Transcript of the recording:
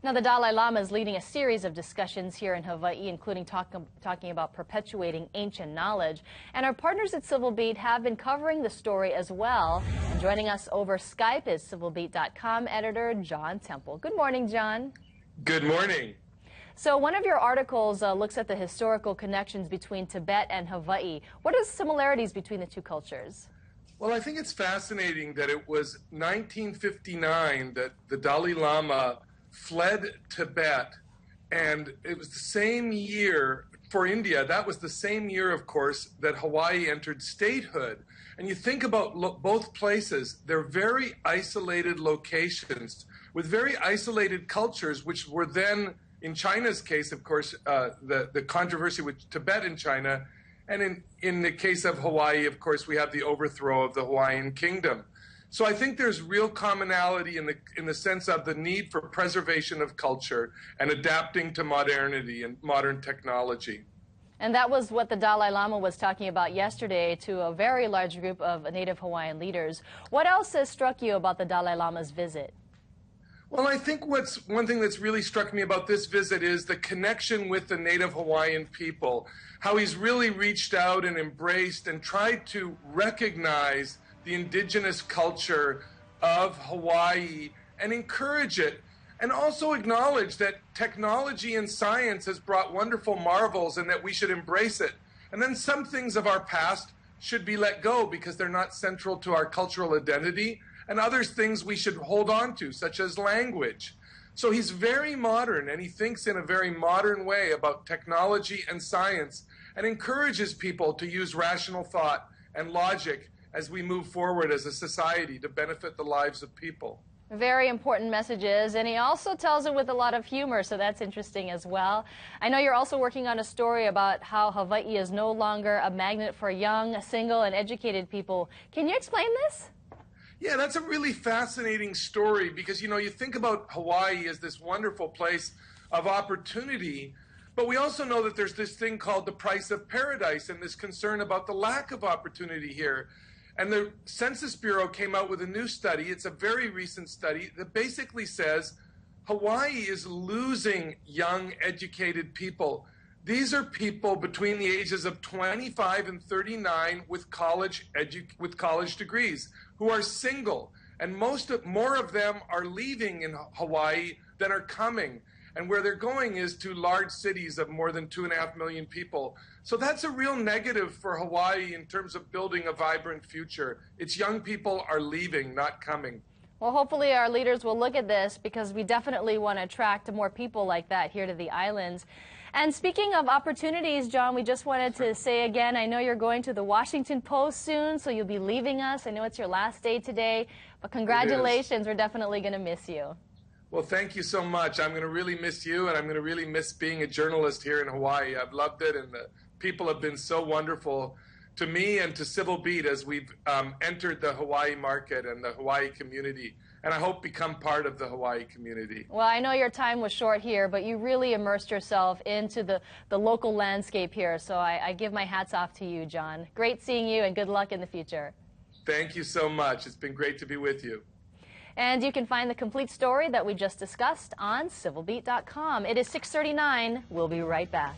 Now, the Dalai Lama is leading a series of discussions here in Hawaii, including talking about perpetuating ancient knowledge. And our partners at Civil Beat have been covering the story as well. And joining us over Skype is civilbeat.com editor John Temple. Good morning, John. Good morning. So one of your articles looks at the historical connections between Tibet and Hawaii. What are the similarities between the two cultures? Well, I think it's fascinating that it was 1959 that the Dalai Lama fled Tibet, and it was the same year for India. That was the same year, of course, that Hawaii entered statehood. And you think about both places, they're very isolated locations with very isolated cultures, which were then, in China's case, of course, the controversy with Tibet in China. And in the case of Hawaii, of course, we have the overthrow of the Hawaiian kingdom. So I think there's real commonality in the sense of the need for preservation of culture and adapting to modernity and modern technology. And that was what the Dalai Lama was talking about yesterday to a very large group of Native Hawaiian leaders. What else has struck you about the Dalai Lama's visit? Well, I think one thing that's really struck me about this visit is the connection with the Native Hawaiian people, how he's really reached out and embraced and tried to recognize the indigenous culture of Hawaii and encourage it, and also acknowledge that technology and science has brought wonderful marvels and that we should embrace it. And then some things of our past should be let go because they're not central to our cultural identity, and other things we should hold on to, such as language. So he's very modern, and he thinks in a very modern way about technology and science, and encourages people to use rational thought and logic as we move forward as a society to benefit the lives of people. Very important messages, and he also tells it with a lot of humor, so that's interesting as well. I know you're also working on a story about how Hawaii is no longer a magnet for young, single, and educated people. Can you explain this? Yeah, that's a really fascinating story because, you know, you think about Hawaii as this wonderful place of opportunity, but we also know that there's this thing called the price of paradise and this concern about the lack of opportunity here. And the Census Bureau came out with a new study. It's a very recent study that basically says Hawaii is losing young, educated people. These are people between the ages of 25 and 39 with college degrees who are single. And more of them are leaving in Hawaii than are coming. And where they're going is to large cities of more than 2.5 million people. So that's a real negative for Hawaii in terms of building a vibrant future. Its young people are leaving, not coming. Well, hopefully our leaders will look at this because we definitely want to attract more people like that here to the islands. And speaking of opportunities, John, we just wanted to say again, I know you're going to the Washington Post soon, so you'll be leaving us. I know it's your last day today, but congratulations. We're definitely going to miss you. Well, thank you so much. I'm going to really miss you, and I'm going to really miss being a journalist here in Hawaii. I've loved it, and the people have been so wonderful to me and to Civil Beat as we've entered the Hawaii market and the Hawaii community, and I hope become part of the Hawaii community. Well, I know your time was short here, but you really immersed yourself into the local landscape here, so I give my hats off to you, John. Great seeing you, and good luck in the future. Thank you so much. It's been great to be with you. And you can find the complete story that we just discussed on civilbeat.com. It is 6:39. We'll be right back.